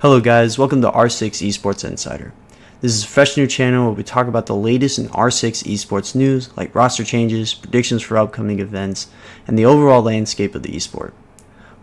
Hello guys, welcome to R6 Esports Insider. This is a fresh new channel where we talk about the latest in R6 esports news like roster changes, predictions for upcoming events, and the overall landscape of the esport.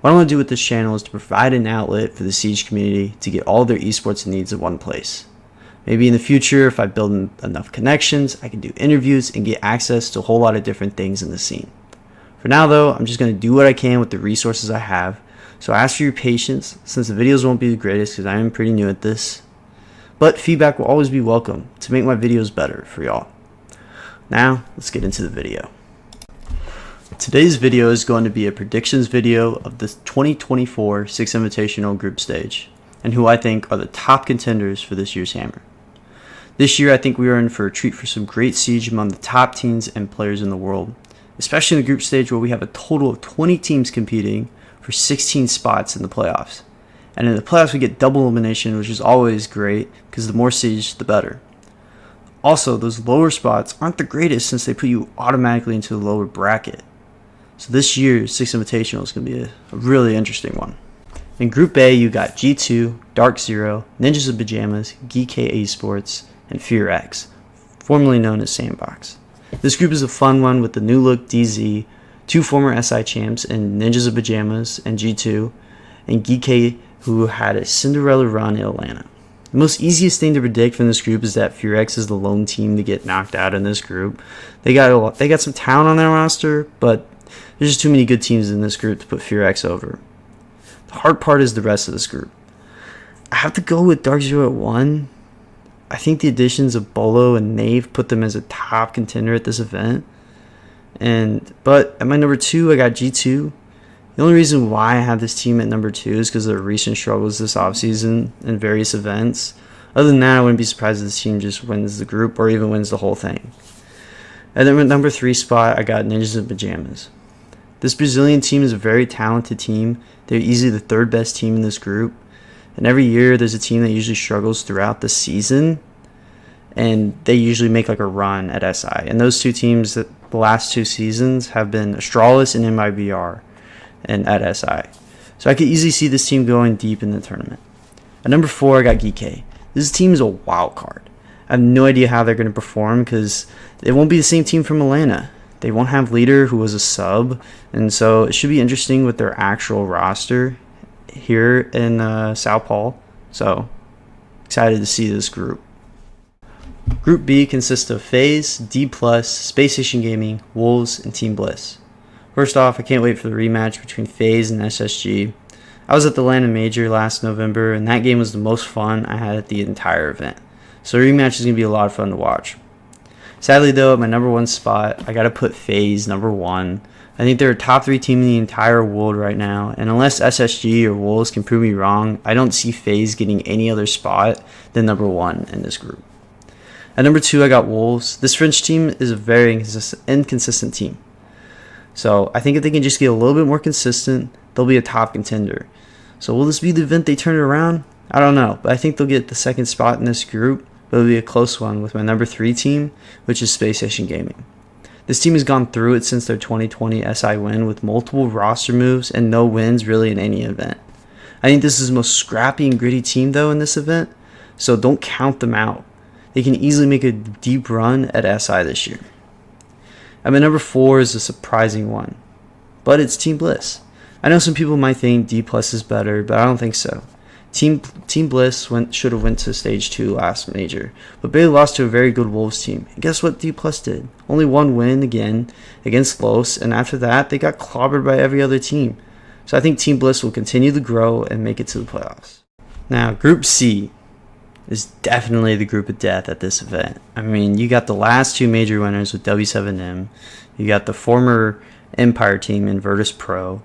What I want to do with this channel is to provide an outlet for the Siege community to get all their esports needs in one place. Maybe in the future, if I build enough connections, I can do interviews and get access to a whole lot of different things in the scene. For now though, I'm just going to do what I can with the resources I have. So I ask for your patience, since the videos won't be the greatest because I am pretty new at this. But feedback will always be welcome to make my videos better for y'all. Now, let's get into the video. Today's video is going to be a predictions video of the 2024 Six Invitational group stage, and who I think are the top contenders for this year's Hammer. This year, I think we are in for a treat for some great Siege among the top teams and players in the world, especially in the group stage where we have a total of 20 teams competing for 16 spots in the playoffs. And in the playoffs we get double elimination, which is always great because the more Siege the better. Also, those lower spots aren't the greatest since they put you automatically into the lower bracket. So this year's Six Invitational is going to be a really interesting one. In Group A you got G2, Dark Zero, Ninjas of Pajamas, Geek Esports, and Fear X, formerly known as Sandbox. This group is a fun one with the new look DZ, two former SI champs in Ninjas of Pajamas and G2, and Geek, who had a Cinderella run in Atlanta. The most easiest thing to predict from this group is that Fear X is the lone team to get knocked out in this group. They got some talent on their roster, but there's just too many good teams in this group to put Fear X over. The hard part is the rest of this group. I have to go with Dark Zero at 1. I think the additions of Bolo and Knave put them as a top contender at this event. But at my number 2, I got G2. The only reason why I have this team at number 2 is because of their recent struggles this offseason in various events. Other than that, I wouldn't be surprised if this team just wins the group or even wins the whole thing. And then at number 3 spot, I got Ninjas in Pajamas. This Brazilian team is a very talented team. They're easily the third best team in this group. And every year, there's a team that usually struggles throughout the season. And they usually make like a run at SI. And those two teams that the last 2 seasons have been Astralis and MIBR and at SI. So I could easily see this team going deep in the tournament. At number 4, I got Geek. This team is a wild card. I have no idea how they're going to perform because it won't be the same team from Atlanta. They won't have Leader, who was a sub, and so it should be interesting with their actual roster here in Sao Paulo. So excited to see this group. Group B consists of FaZe, D+, Space Station Gaming, Wolves, and Team Bliss. First off, I can't wait for the rematch between FaZe and SSG. I was at the Atlanta Major last November, and that game was the most fun I had at the entire event. So the rematch is going to be a lot of fun to watch. Sadly though, at my number 1 spot, I got to put FaZe number 1. I think they're a top 3 team in the entire world right now, and unless SSG or Wolves can prove me wrong, I don't see FaZe getting any other spot than number 1 in this group. At number 2, I got Wolves. This French team is a very inconsistent team. So I think if they can just get a little bit more consistent, they'll be a top contender. So will this be the event they turn it around? I don't know, but I think they'll get the 2nd spot in this group, but it'll be a close one with my number 3 team, which is Space Station Gaming. This team has gone through it since their 2020 SI win with multiple roster moves and no wins really in any event. I think this is the most scrappy and gritty team though in this event, so don't count them out. They can easily make a deep run at SI this year. And my number 4 is a surprising one, but it's Team Bliss. I know some people might think D+ is better, but I don't think so. Team Bliss should have went to stage 2 last major, but barely lost to a very good Wolves team. And guess what D+ did? Only 1 win again against Los, and after that they got clobbered by every other team. So I think Team Bliss will continue to grow and make it to the playoffs. Now Group C is definitely the group of death at this event. I mean, you got the last 2 major winners with W7M. You got the former Empire team in Virtus Pro.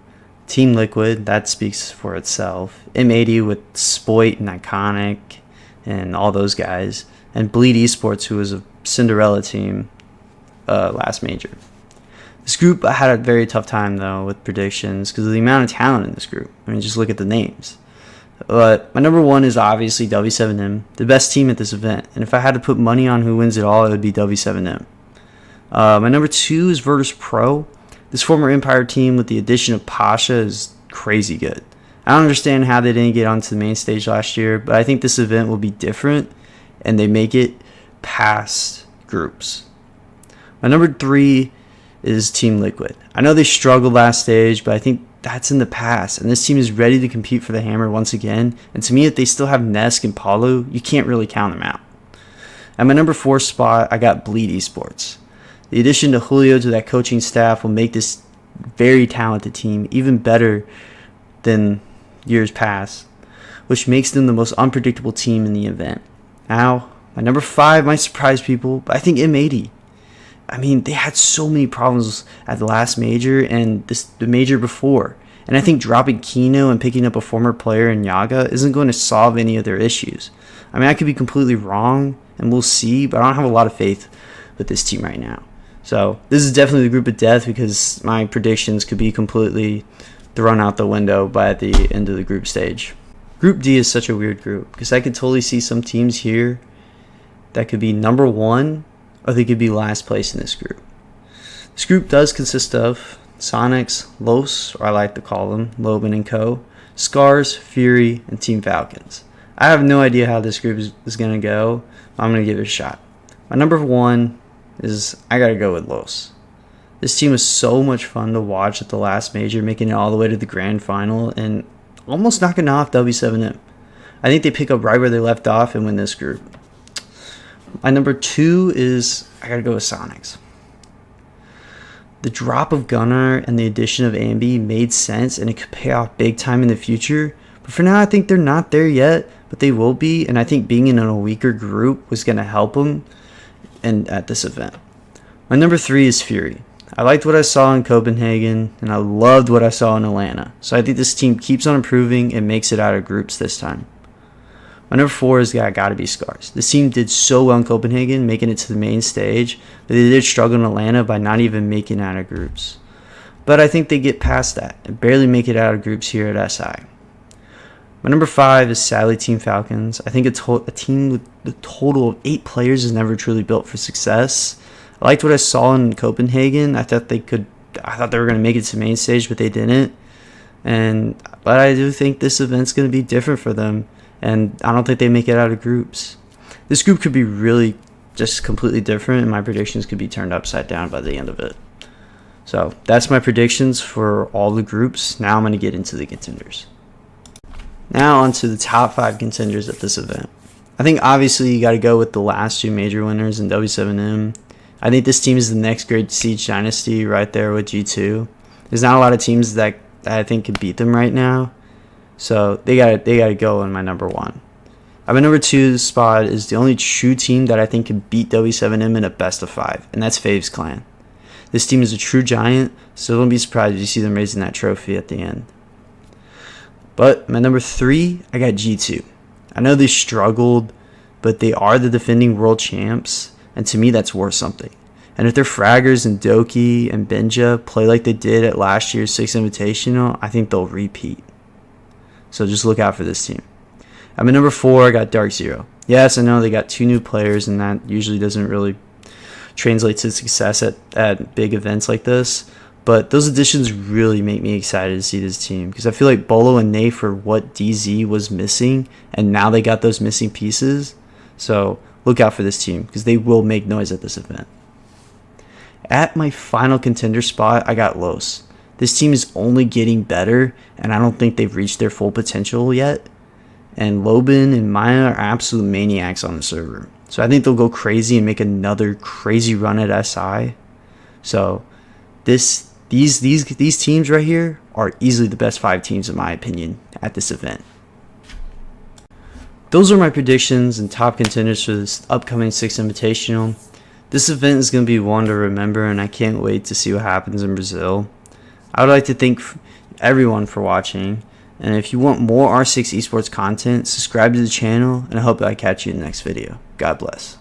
Team Liquid, that speaks for itself. M80 with Spoit and Iconic and all those guys. And Bleed Esports, who was a Cinderella team last major. This group, I had a very tough time, though, with predictions because of the amount of talent in this group. I mean, just look at the names. But my number 1 is obviously W7M, the best team at this event. And if I had to put money on who wins it all, it would be W7M. My number 2 is Virtus Pro. This former Empire team with the addition of Pasha is crazy good. I don't understand how they didn't get onto the main stage last year, but I think this event will be different, and they make it past groups. My number 3 is Team Liquid. I know they struggled last stage, but I think that's in the past, and this team is ready to compete for the hammer once again. And to me, if they still have Nesk and Paulo, you can't really count them out. At my number 4 spot, I got Bleed Esports. The addition to Julio to that coaching staff will make this very talented team even better than years past, which makes them the most unpredictable team in the event. Now, my number 5 might surprise people, but I think M80. I mean, they had so many problems at the last major and the major before. And I think dropping Kino and picking up a former player in Yaga isn't going to solve any of their issues. I mean, I could be completely wrong, and we'll see, but I don't have a lot of faith with this team right now. So this is definitely the group of death, because my predictions could be completely thrown out the window by the end of the group stage. Group D is such a weird group, because I could totally see some teams here that could be number 1, or they could be last place in this group. This group does consist of Sonics, Los, or I like to call them Loban and Co., Scars, Fury, and Team Falcons. I have no idea how this group is going to go. I'm going to give it a shot. My number 1 is, I got to go with Los. This team was so much fun to watch at the last major, making it all the way to the grand final and almost knocking off W7M. I think they pick up right where they left off and win this group. My number 2 is, I gotta go with Sonics. The drop of Gunnar and the addition of Ambi made sense, and it could pay off big time in the future. But for now, I think they're not there yet, but they will be. And I think being in a weaker group was going to help them at this event. My number 3 is Fury. I liked what I saw in Copenhagen, and I loved what I saw in Atlanta. So I think this team keeps on improving and makes it out of groups this time. My number 4 is got to be Scars. This team did so well in Copenhagen, making it to the main stage, but they did struggle in Atlanta by not even making out of groups. But I think they get past that and barely make it out of groups here at SI. My number 5 is sadly Team Falcons. I think a team with a total of 8 players is never truly built for success. I liked what I saw in Copenhagen. I thought they were going to make it to the main stage, but they didn't. But I do think this event's going to be different for them. And I don't think they make it out of groups. This group could be really just completely different, and my predictions could be turned upside down by the end of it. So that's my predictions for all the groups. Now I'm going to get into the contenders. Now on to the top 5 contenders at this event. I think obviously you got to go with the last 2 major winners in W7M. I think this team is the next great Siege Dynasty right there with G2. There's not a lot of teams that I think can beat them right now. So they gotta go in my number 1. My number 2 spot is the only true team that I think can beat W7M in a best of 5, and that's Faves Clan. This team is a true giant, so don't be surprised if you see them raising that trophy at the end. But my number 3, I got G2. I know they struggled, but they are the defending world champs, and to me that's worth something. And if their fraggers and Doki and Benja play like they did at last year's Six Invitational, I think they'll repeat. So just look out for this team. At my number 4, I got Dark Zero. Yes, I know they got 2 new players, and that usually doesn't really translate to success at big events like this. But those additions really make me excited to see this team, because I feel like Bolo and Nafe are what DZ was missing, and now they got those missing pieces. So look out for this team, because they will make noise at this event. At my final contender spot, I got Los. This team is only getting better, and I don't think they've reached their full potential yet. And Loban and Maya are absolute maniacs on the server. So I think they'll go crazy and make another crazy run at SI. So these teams right here are easily the best 5 teams in my opinion at this event. Those are my predictions and top contenders for this upcoming Six Invitational. This event is going to be one to remember, and I can't wait to see what happens in Brazil. I would like to thank everyone for watching, and if you want more R6 esports content, subscribe to the channel, and I hope I catch you in the next video. God bless.